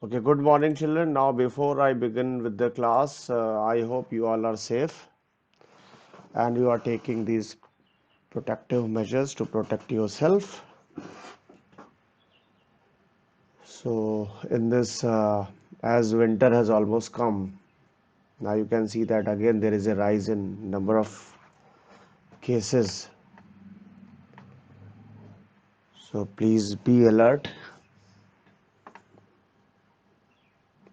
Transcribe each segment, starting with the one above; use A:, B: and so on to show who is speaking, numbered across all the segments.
A: Okay, good morning, children. Now, before I begin with the class, I hope you all are safe and you are taking these protective measures to protect yourself. So, in this, as winter has almost come, now you can see that again there is a rise in number of cases. So, please be alert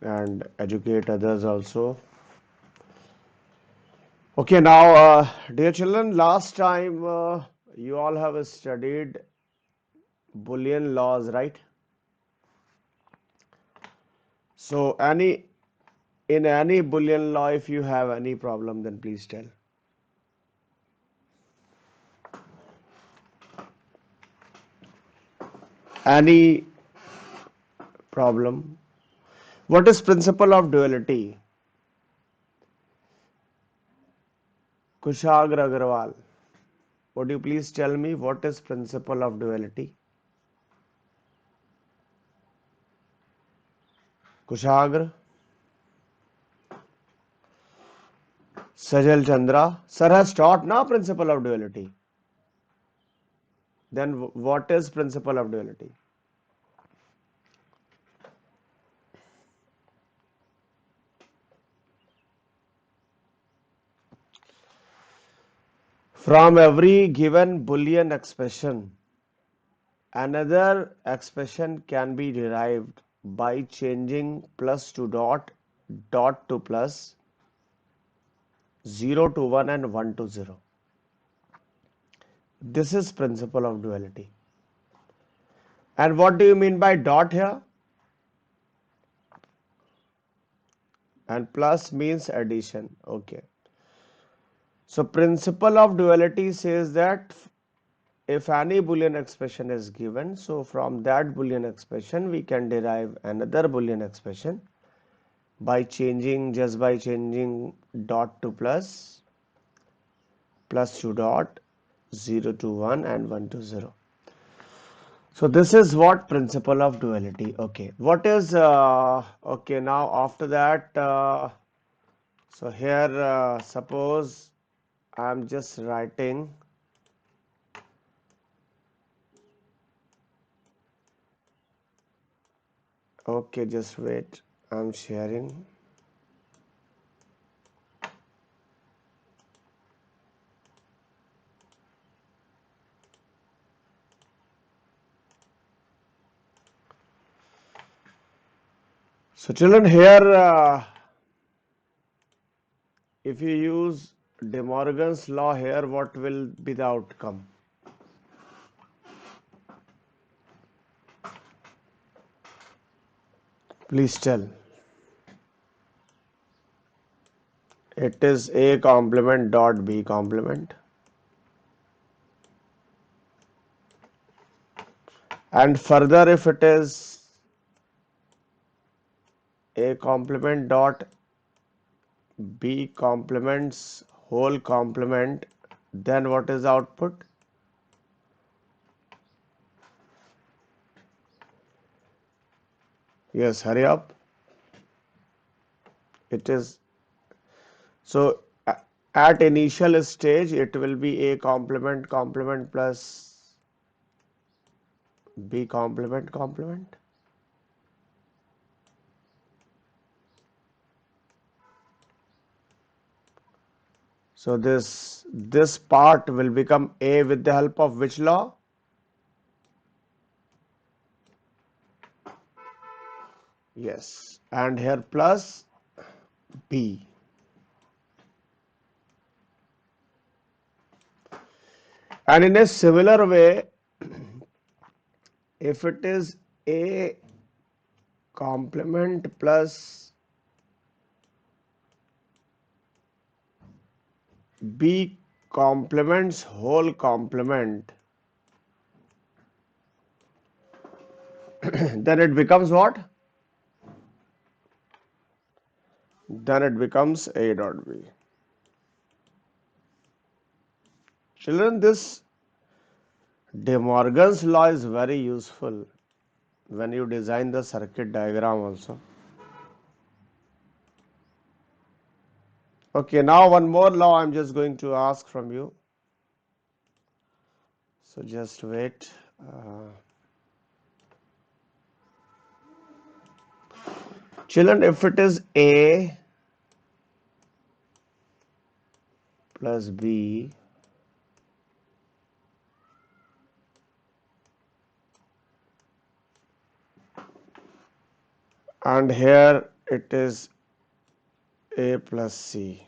A: and educate others also. Okay, now, dear children, last time you all have studied Boolean laws, right? So, in any Boolean law, if you have any problem, then please tell. Any problem? What is principle of duality? Kushagra Agarwal, would you please tell me what is principle of duality? Kushagra, Sajal Chandra, sir has taught now principle of duality. Then what is principle of duality? From every given Boolean expression, another expression can be derived by changing plus to dot, dot to plus, 0 to 1 and 1 to 0. This is principle of duality. And what do you mean by dot here? And plus means addition. Okay. So principle of duality says that if any Boolean expression is given, so from that Boolean expression we can derive another Boolean expression by changing dot to plus, plus to dot, 0 to 1 and 1 to 0. So this is what principle of duality. Okay, what is okay, now after that, so here suppose I am just writing, okay, just wait, I'm sharing. So children, here if you use De Morgan's law here, what will be the outcome? Please tell. It is A complement dot B complement. And further, if it is A complement dot B complements whole complement, then what is the output? Yes, hurry up. It is, so at initial stage it will be A complement plus B complement. So this part will become A with the help of which law? Yes, and here plus B. And in a similar way, if it is A complement plus B complements whole complement, then it becomes what? Then it becomes A dot B. Children, this De Morgan's law is very useful. when you design the circuit diagram also. Okay, now one more law I'm just going to ask from you. So just wait. Children, if it is A plus B and here it is A plus C,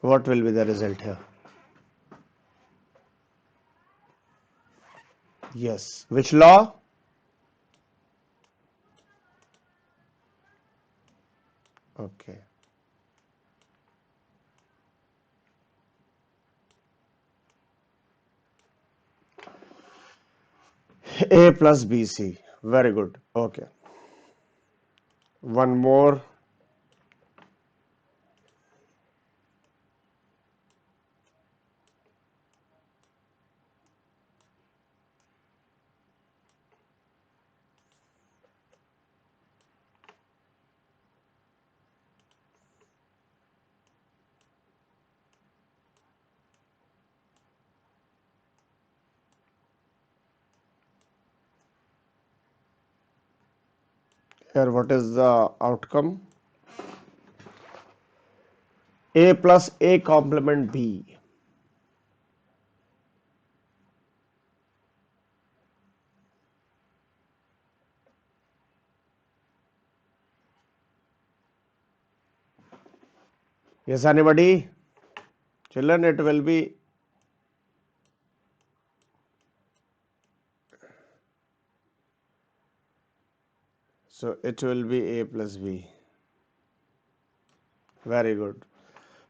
A: what will be the result here? Yes. Which law? Okay. A plus BC. Very good. Okay. One more. Here, what is the outcome? A plus A complement B. Yes, anybody? Children, it will be. So it will be A plus B. Very good.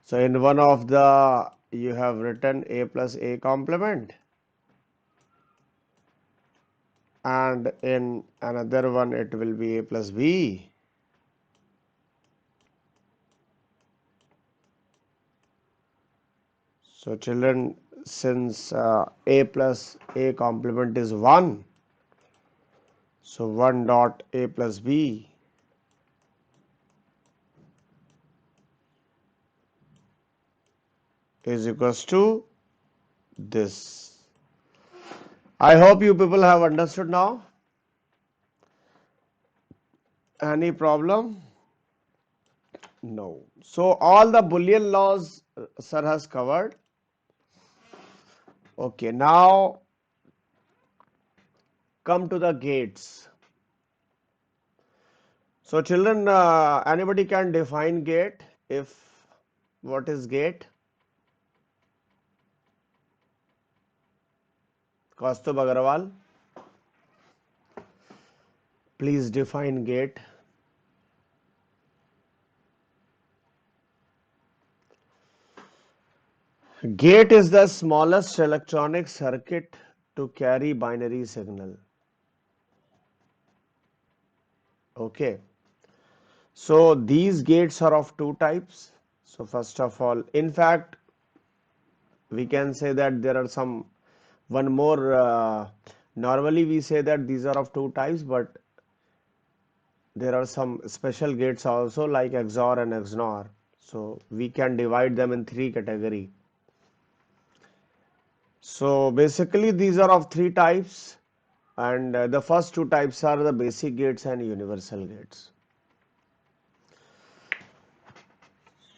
A: So in one of the, you have written A plus A complement, and in another one it will be A plus B. So children, since A plus A complement is 1, so 1 dot A plus B is equals to this. I hope you people have understood now. Any problem? No. So all the Boolean laws sir has covered. Okay, now come to the gates. So children, anybody can define gate. If what is gate? Kaustubh Agarwal, please define gate. Gate is the smallest electronic circuit to carry binary signal. Okay. So these gates are of two types. So first of all, in fact, we can say that there are some one more. Normally we say that these are of two types, but there are some special gates also like XOR and XNOR. So we can divide them in three categories. So basically these are of three types, and the first two types are the basic gates and universal gates.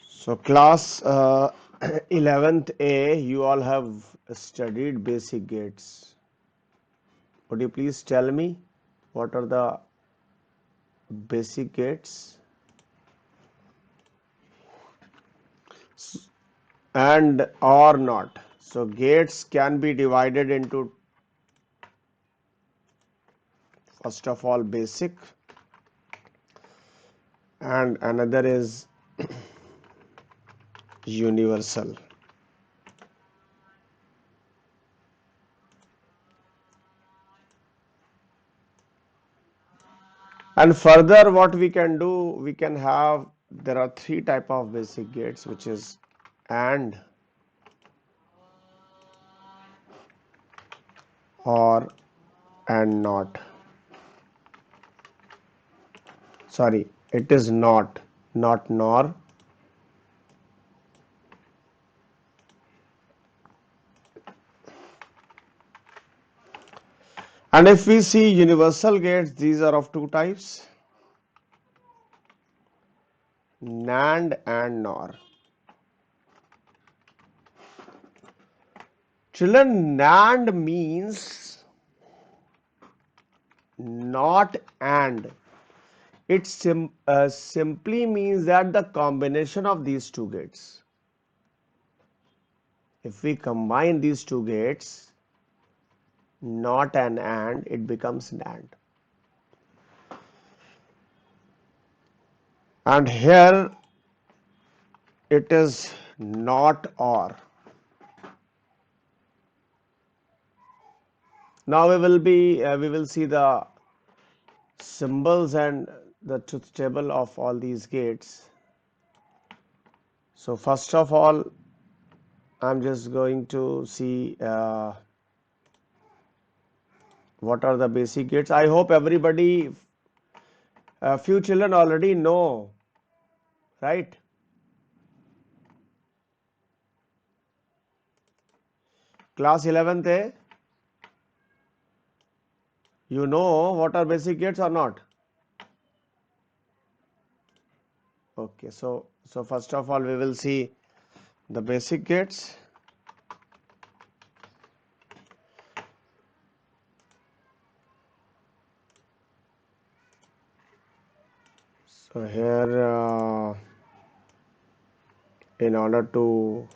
A: So class 11th A, you all have studied basic gates. Would you please tell me what are the basic gates? And or not. So gates can be divided into, first of all, basic, and another is universal. And further what we can do, we can have, there are three type of basic gates, which is AND, or and not. Sorry, it is not, not nor. And if we see universal gates, these are of two types, NAND and NOR. Children, NAND means not and. It simply means that the combination of these two gates. If we combine these two gates, not an and, it becomes NAND. And here it is not or. Now we will see the symbols and the truth table of all these gates. So first of all, I'm just going to see what are the basic gates. I hope everybody, a few children already know, right? Class 11th, you know what are basic gates or not? Okay, so first of all, we will see the basic gates. So here, in order to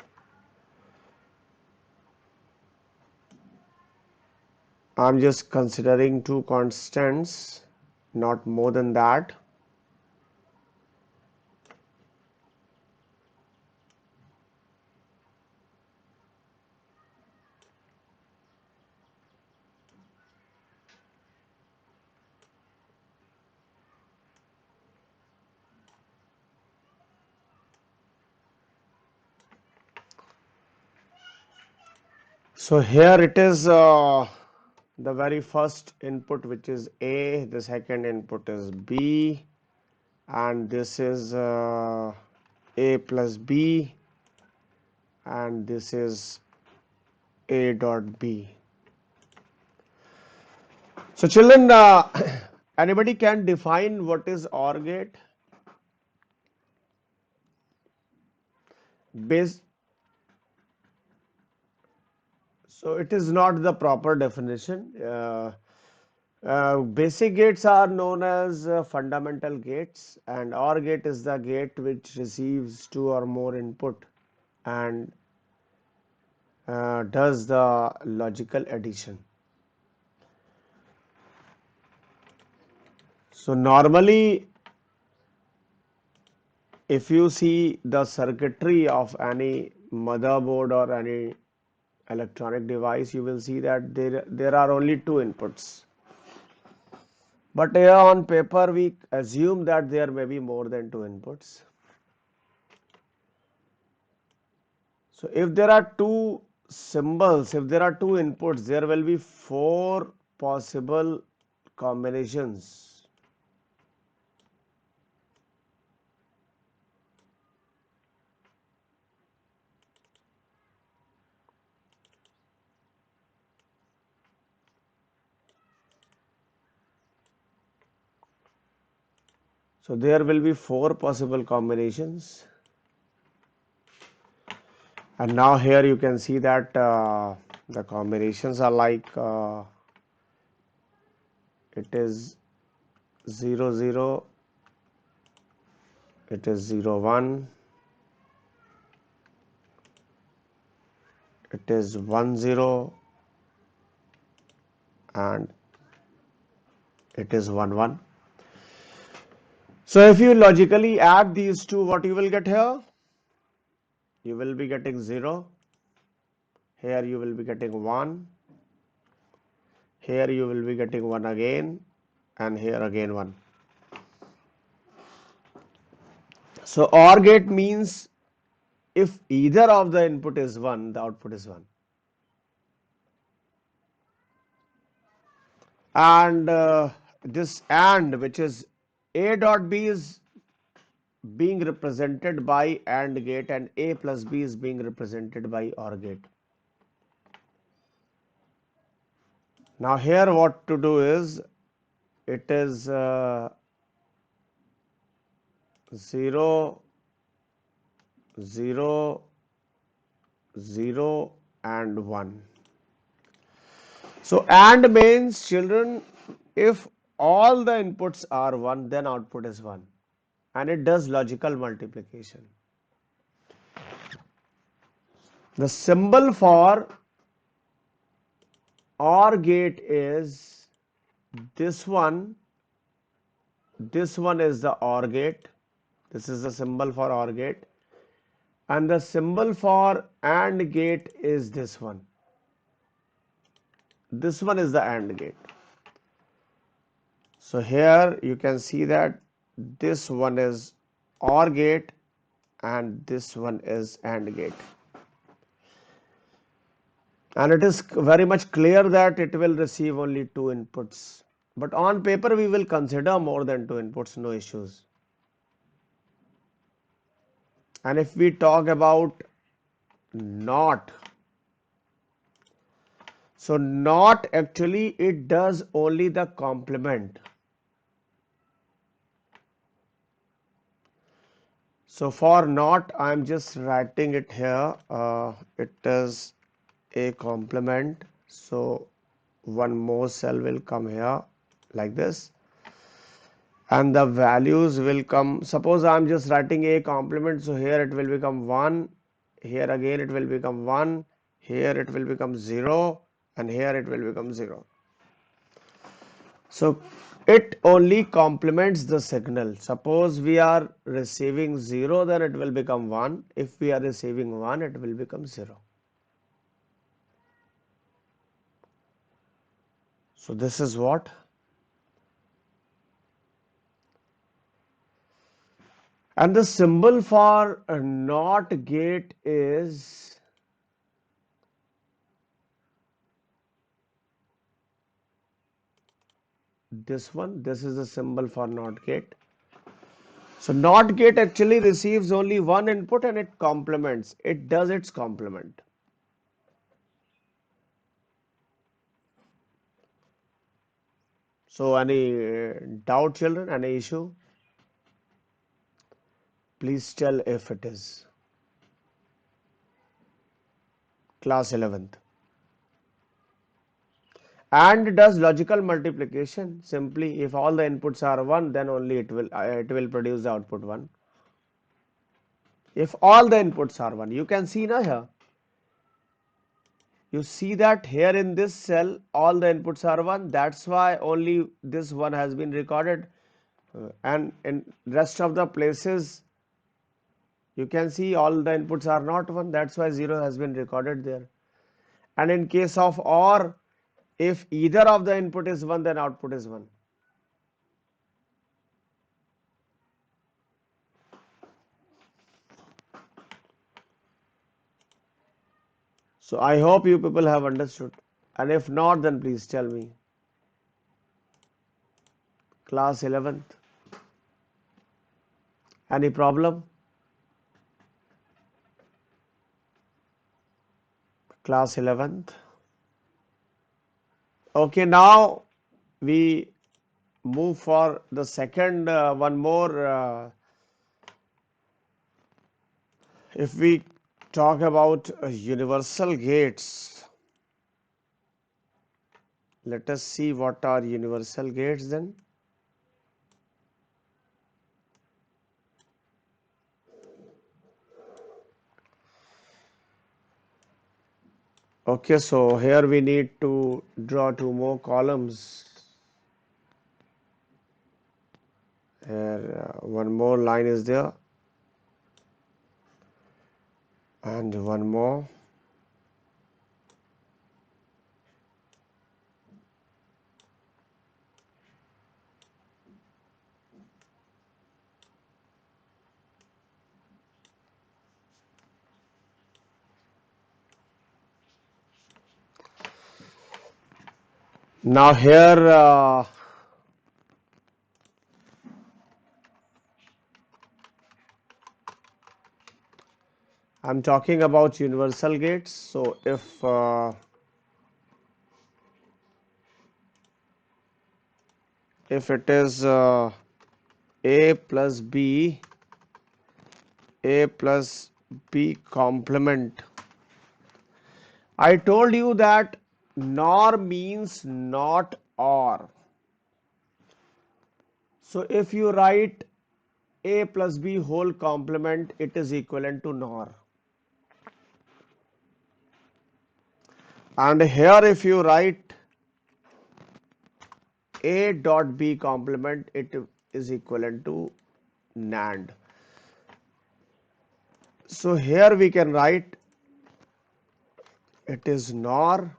A: I'm just considering two constants, not more than that. So here it is the very first input, which is A, the second input is B, and this is A plus B, and this is A dot B. So children, anybody can define what is OR gate? Base. So it is not the proper definition. Basic gates are known as fundamental gates, and OR gate is the gate which receives two or more input and does the logical addition. So normally, if you see the circuitry of any motherboard or any electronic device, you will see that there are only two inputs. But here on paper, we assume that there may be more than two inputs. So if there are two symbols, if there are two inputs, there will be four possible combinations. So there will be four possible combinations. And now here you can see that the combinations are like it is 0 0, it is 0 1, it is 1 0, and it is 1 1. So if you logically add these two, what you will get here? You will be getting 0. Here you will be getting 1. Here you will be getting 1 again, and here again 1. So OR gate means if either of the input is 1, the output is 1. and this and, which is a dot b, is being represented by AND gate, and a plus b is being represented by OR gate. Now here what to do is, it is 0, 0, 0 and 1. So AND means, children, if all the inputs are 1, then output is 1, and it does logical multiplication. The symbol for OR gate is this one. This one is the OR gate. This is the symbol for OR gate. And the symbol for AND gate is this one. This one is the AND gate. So here you can see that this one is OR gate and this one is AND gate. And it is very much clear that it will receive only 2 inputs. But on paper we will consider more than 2 inputs, no issues. And if we talk about NOT, so NOT, actually it does only the complement. So for NOT, I am just writing it here. It is a complement. So one more cell will come here like this, and the values will come. Suppose I am just writing a complement, so here it will become 1, here again it will become 1, here it will become 0, and here it will become 0. So it only complements the signal. Suppose we are receiving 0, then it will become 1. If we are receiving 1, it will become 0. So this is what. And the symbol for a NOT gate is this one. This is the symbol for NOT gate. So NOT gate actually receives only one input and it complements. It does its complement. So any doubt, children? Any issue? Please tell if it is. Class 11th. And does logical multiplication. Simply, if all the inputs are 1, then only it will produce the output 1. If all the inputs are 1, you can see now here. You see that here in this cell all the inputs are 1. That's why only this one has been recorded, and in rest of the places you can see all the inputs are not 1. That's why 0 has been recorded there. And in case of OR, if either of the input is 1, then output is 1. So I hope you people have understood, and if not, then please tell me. Class 11th. Any problem? Class 11th. Okay, now we move for the second one more. If we talk about universal gates, let us see what are universal gates then. Okay, so here we need to draw 2 more columns. Here one more line is there, and one more. Now here I'm talking about universal gates. So if it is a plus b, a plus b complement, I told you that nor means not or. So if you write a plus b whole complement, it is equivalent to nor. And here if you write a dot b complement, it is equivalent to NAND. So here we can write it is NOR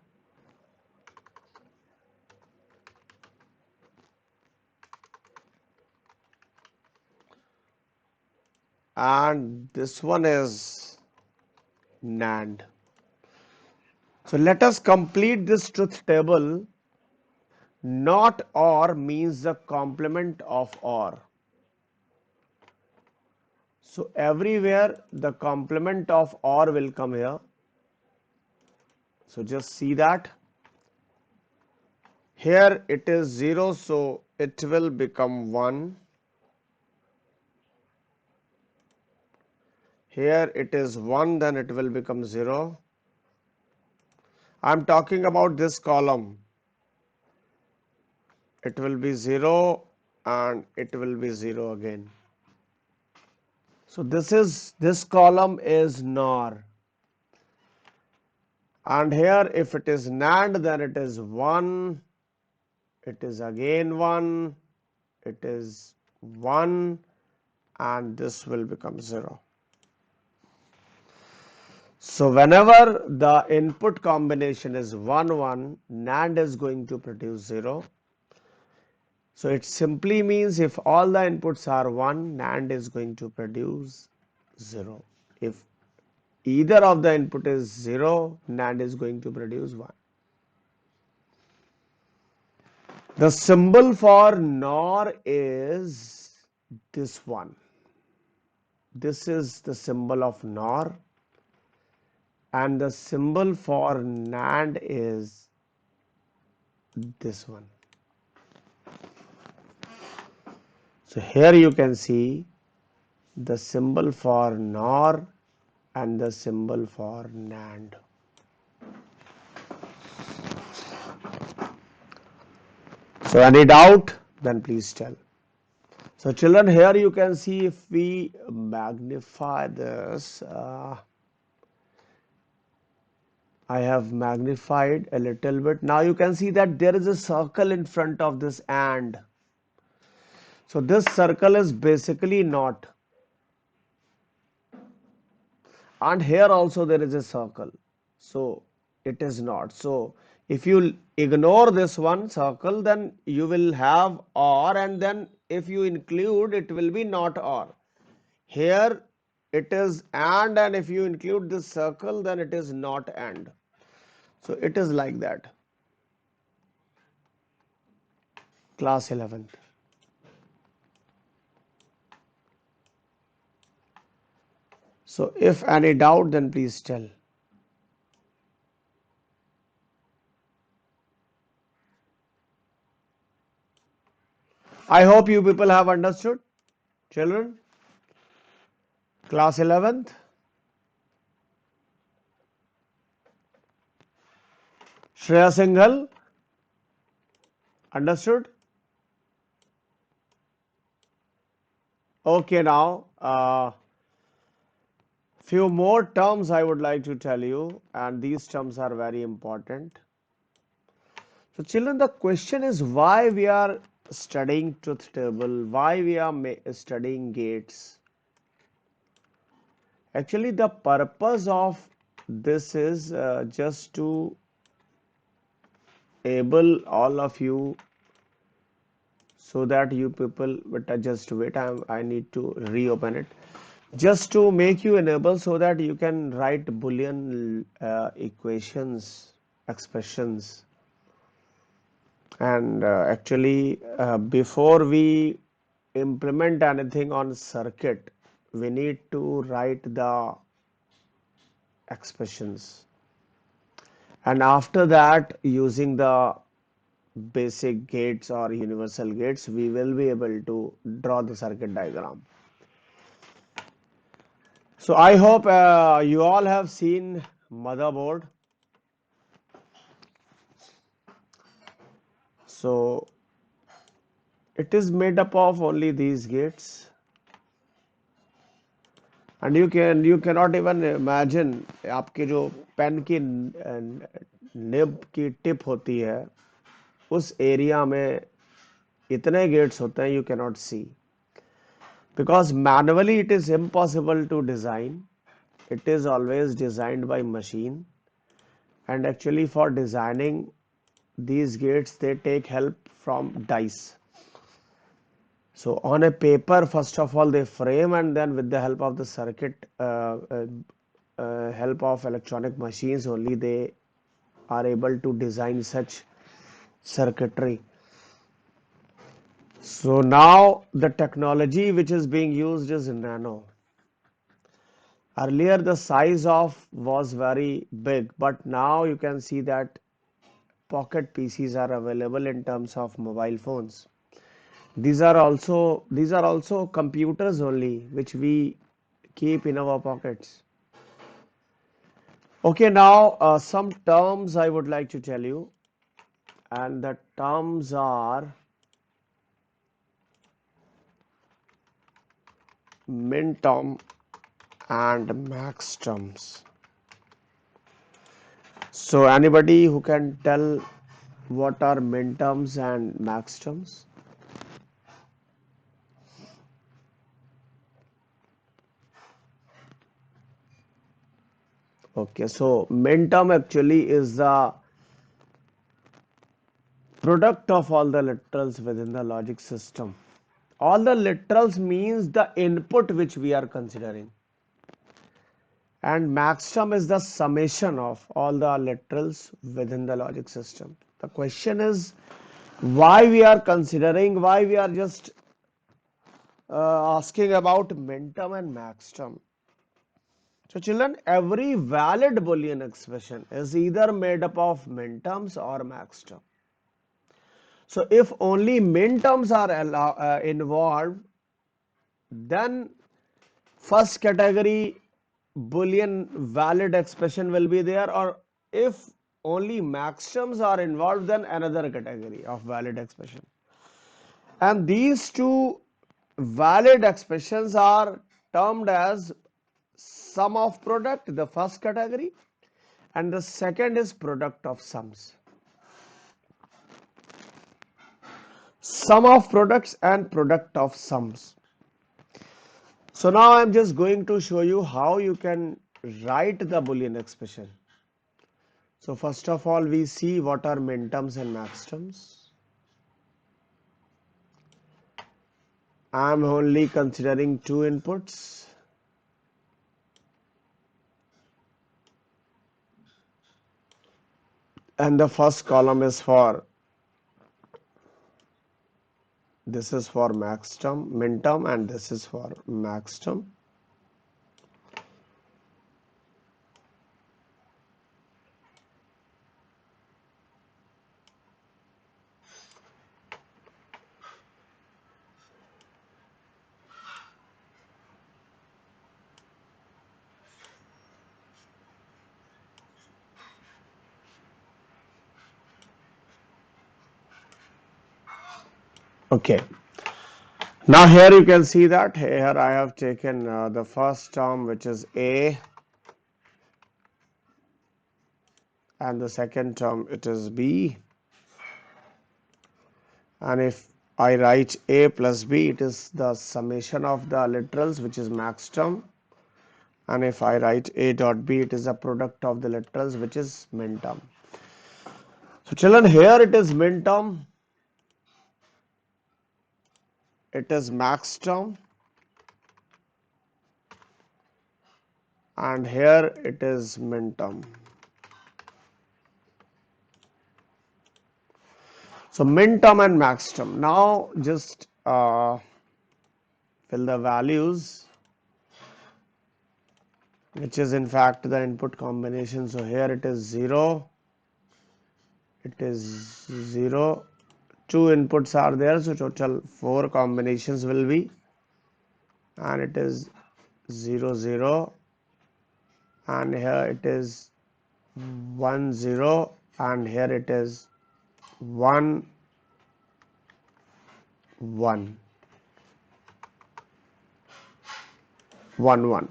A: and this one is NAND. So let us complete this truth table. Not OR means the complement of OR. So everywhere the complement of OR will come here. So just see that. Here it is 0, so it will become 1. Here it is 1, then it will become 0. I'm talking about this column. It will be 0 and it will be 0 again. So this column is NOR. And here if it is NAND, then it is 1, it is again 1, it is 1, and this will become 0. So whenever the input combination is 1, 1, NAND is going to produce 0. So it simply means if all the inputs are 1, NAND is going to produce 0. If either of the input is 0, NAND is going to produce 1. The symbol for NOR is this one. This is the symbol of NOR, and the symbol for NAND is this one. So here you can see the symbol for NOR and the symbol for NAND. So any doubt? Then please tell. So children, here you can see if we magnify this, I have magnified a little bit. Now you can see that there is a circle in front of this AND. So this circle is basically not. And here also there is a circle. So it is not. So if you ignore this one circle, then you will have OR, and then if you include, it will be not OR. Here it is and if you include this circle, then it is not and. So it is like that. Class 11th. So if any doubt, then please tell. I hope you people have understood, children. Class 11th. Shreya Singhal, understood? Okay, now few more terms I would like to tell you, and these terms are very important. So children, the question is why we are studying truth table, why we are studying gates. Actually, the purpose of this is just to able all of you, so that you people, but just wait, I need to reopen it, just to make you enable so that you can write Boolean equations, expressions. And actually, before we implement anything on circuit, we need to write the expressions, and after that, using the basic gates or universal gates, we will be able to draw the circuit diagram. So I hope you all have seen motherboard. So it is made up of only these gates, and you cannot even imagine आपके जो pen की nib की tip होती है उस area में इतने gets होते हैं, you cannot see, because manually it is impossible to design. It is always designed by machine, and actually for designing these gates they take help from dice. So on a paper, first of all they frame, and then with the help of the circuit help of electronic machines only they are able to design such circuitry. So now the technology which is being used is nano. Earlier the size of was very big, but now you can see that pocket PCs are available in terms of mobile phones. These are also computers only which we keep in our pockets. Okay, now some terms I would like to tell you, and the terms are min term and max terms. So anybody who can tell what are min terms and max terms? Okay, so min term actually is the product of all the literals within the logic system. All the literals means the input which we are considering, and maxterm is the summation of all the literals within the logic system. The question is why we are considering, why we are just asking about minterm and maxterm. So children, every valid Boolean expression is either made up of minterms or maxterm. So if only minterms are involved, then first category Boolean valid expression will be there, or if only maxterms are involved, then another category of valid expression. And these two valid expressions are termed as sum of product, the first category, and the second is product of sums. Sum of products and product of sums. So now I'm just going to show you how you can write the Boolean expression. So first of all, we see what are minterms and maxterms. I'm only considering two inputs. And the first column is for, this is for maxterm, minterm, and this is for maxterm. Okay. Now here you can see that here I have taken the first term, which is A, and the second term it is B. And if I write A plus B, it is the summation of the literals, which is max term. And if I write A dot B, it is a product of the literals, which is min term. So children, here it is min term, it is max term, and here it is min term. So minterm and max term. Now just fill the values, which is in fact the input combination. So here it is 0, it is 0. Two inputs are there, so total 4 combinations will be, and it is 0 0, and here it is 1 0, and here it is 1 1 1 1.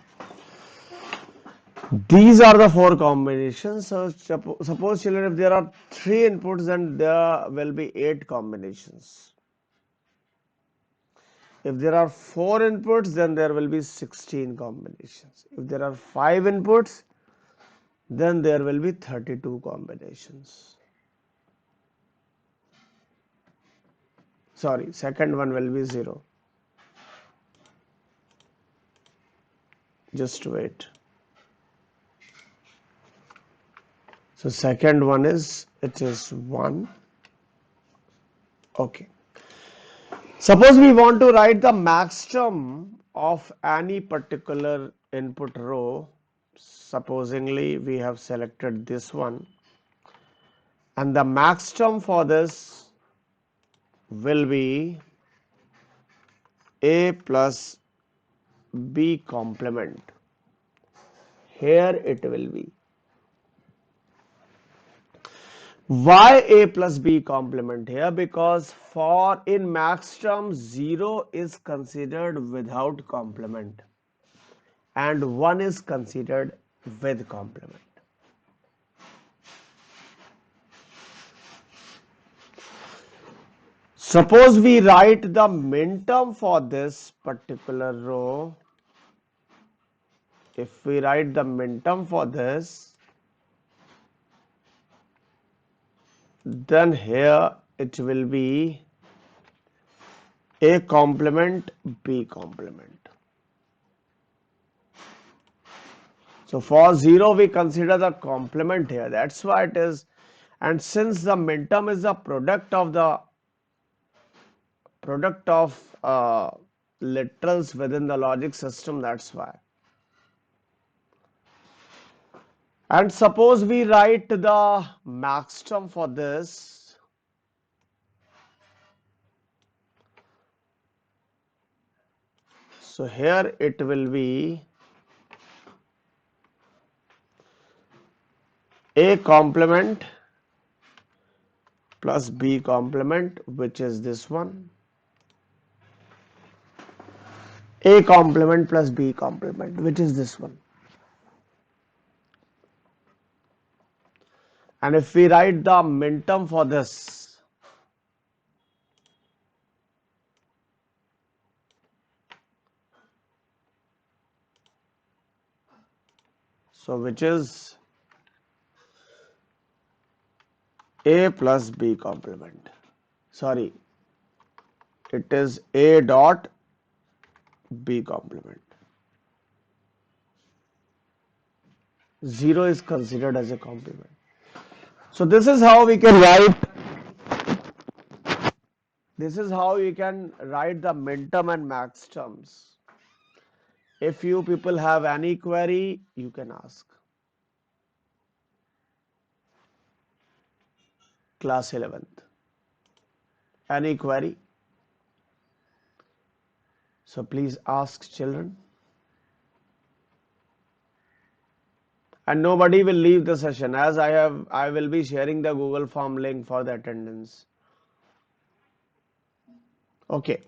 A: These are the 4 combinations. So suppose children, if there are 3 inputs, then there will be 8 combinations. If there are 4 inputs, then there will be 16 combinations. If there are 5 inputs, then there will be 32 combinations. Sorry, second one will be 0. Just wait. So second one is, it is 1. Okay. Suppose we want to write the max term of any particular input row. Supposingly we have selected this one, and the max term for this will be a plus b complement. Here it will be. Why a plus b complement here? Because for in max term 0 is considered without complement and 1 is considered with complement. Suppose we write the minterm for this particular row. If we write the minterm for this, then here it will be a complement, b complement. So for 0 we consider the complement here. That's why it is, and since the minterm is the product of literals within the logic system, that's why. And suppose we write the max term for this. So here it will be a complement plus b complement, which is this one. A complement plus b complement, which is this one. And if we write the minterm for this, so which is a plus b complement. Sorry, it is a dot b complement. 0 is considered as a complement. So this is how we can write. This is how you can write the minterm and max terms. If you people have any query, you can ask. Class 11th. Any query? So please ask, children. And nobody will leave the session, as I will be sharing the Google form link for the attendance. Okay.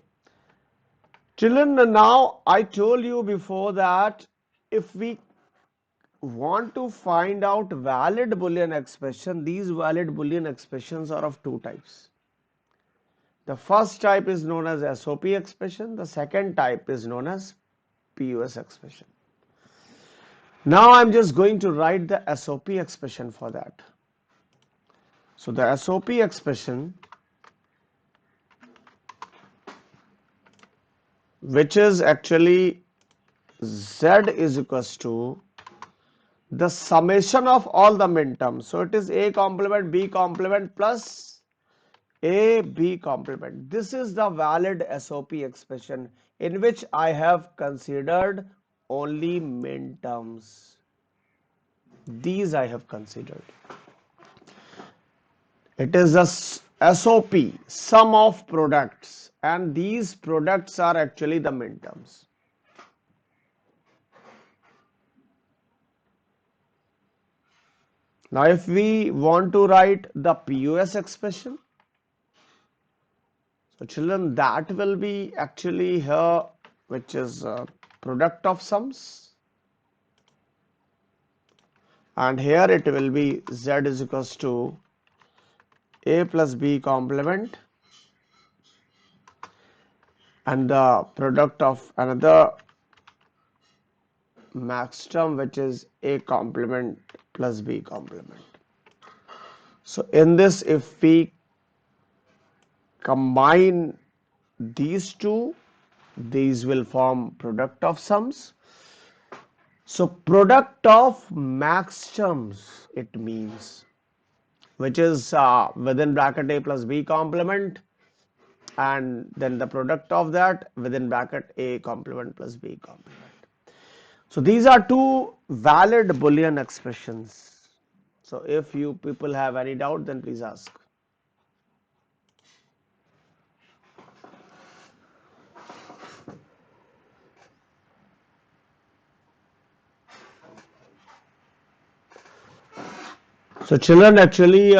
A: Children, now I told you before that if we want to find out valid Boolean expression, these valid Boolean expressions are of 2 types. The first type is known as SOP expression. The second type is known as PUS expression. Now I'm just going to write the SOP expression for that. So the SOP expression, which is actually Z is equals to the summation of all the minterms. So it is A complement, B complement plus A B complement. This is the valid SOP expression in which I have considered only min terms. These I have considered. It is a SOP, sum of products, and these products are actually the min terms. Now, if we want to write the POS expression, so children, that will be actually here, which is product of sums, and here it will be Z is equals to A plus B complement and the product of another max term, which is A complement plus B complement. So in this, if we combine these two, these will form product of sums. So product of max terms, it means, which is within bracket A plus B complement, and then the product of that within bracket A complement plus B complement. So these are two valid Boolean expressions. So if you people have any doubt, then please ask. So children, actually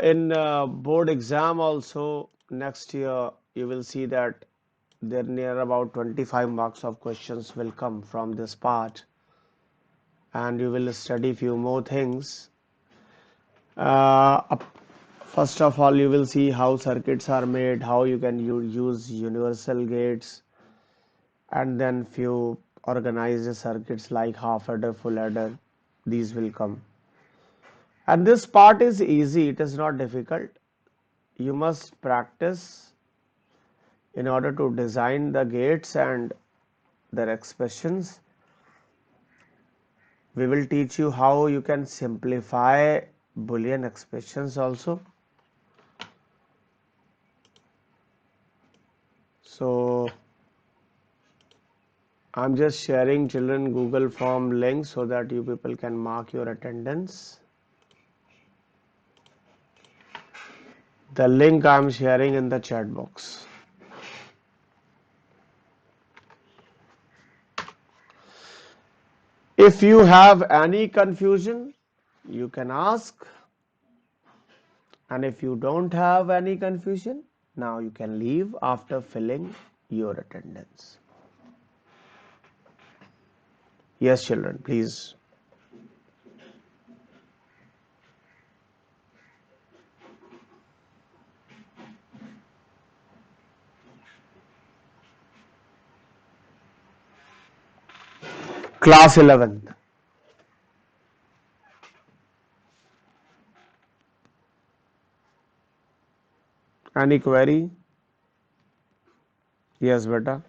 A: in board exam also next year, you will see that there near about 25 marks of questions will come from this part, and you will study few more things. First of all, you will see how circuits are made, how you can use universal gates, and then few organized circuits like half adder, full adder. These will come. And this part is easy, it is not difficult. You must practice in order to design the gates and their expressions. We will teach you how you can simplify Boolean expressions also. So I'm just sharing children Google form link so that you people can mark your attendance. The link I'm sharing in the chat box. If you have any confusion, you can ask. And if you don't have any confusion, now you can leave after filling your attendance. Yes, children, please. Class 11th. Any query? Yes, beta.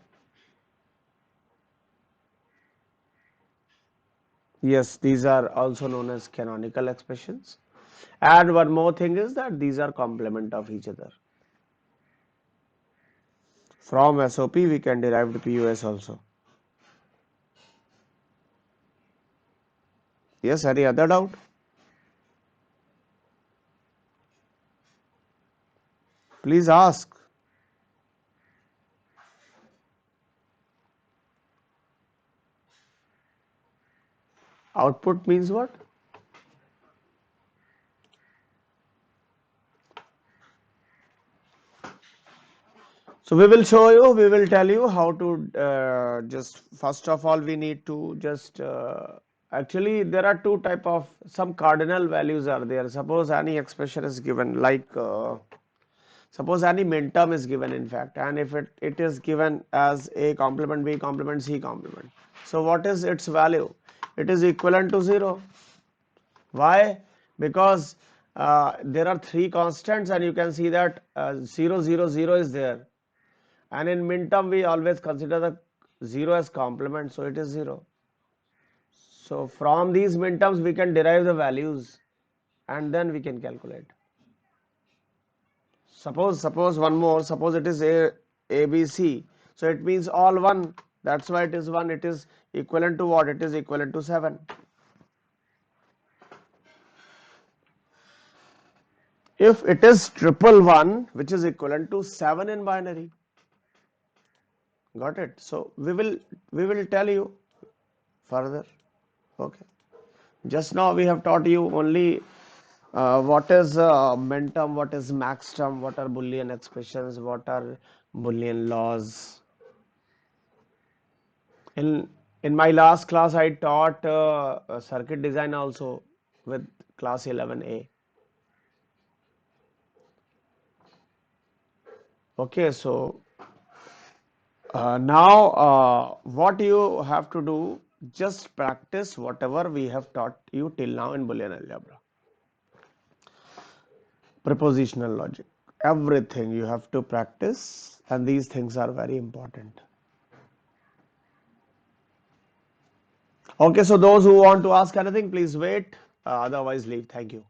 A: Yes, these are also known as canonical expressions. And one more thing is that these are complement of each other. From SOP, we can derive the POS also. Yes, any other doubt? Please ask. Output means what? So we will show you, we will tell you how to just first of all we need to just actually there are two type of some cardinal values are there. Suppose any expression is given like suppose any minterm is given in fact, and if it is given as A complement B complement C complement. So what is its value? It is equivalent to 0. Why? Because there are three constants and you can see that 0 0 0 is there. And in minterm, we always consider the 0 as complement, so it is 0. So from these minterms, we can derive the values and then we can calculate. Suppose one more. Suppose it is A B C. So it means all 1. That's why it is 1. It is equivalent to what? It is equivalent to 7. If it is triple 1, which is equivalent to 7 in binary. Got it? So we will tell you further. Okay. Just now we have taught you only what is minterm, what is max term, what are Boolean expressions, what are Boolean laws. In my last class, I taught circuit design also with class 11A. Okay, so now what you have to do, just practice whatever we have taught you till now in Boolean algebra. Prepositional logic, everything you have to practice, and these things are very important. Okay, so those who want to ask anything, please wait. Otherwise, leave. Thank you.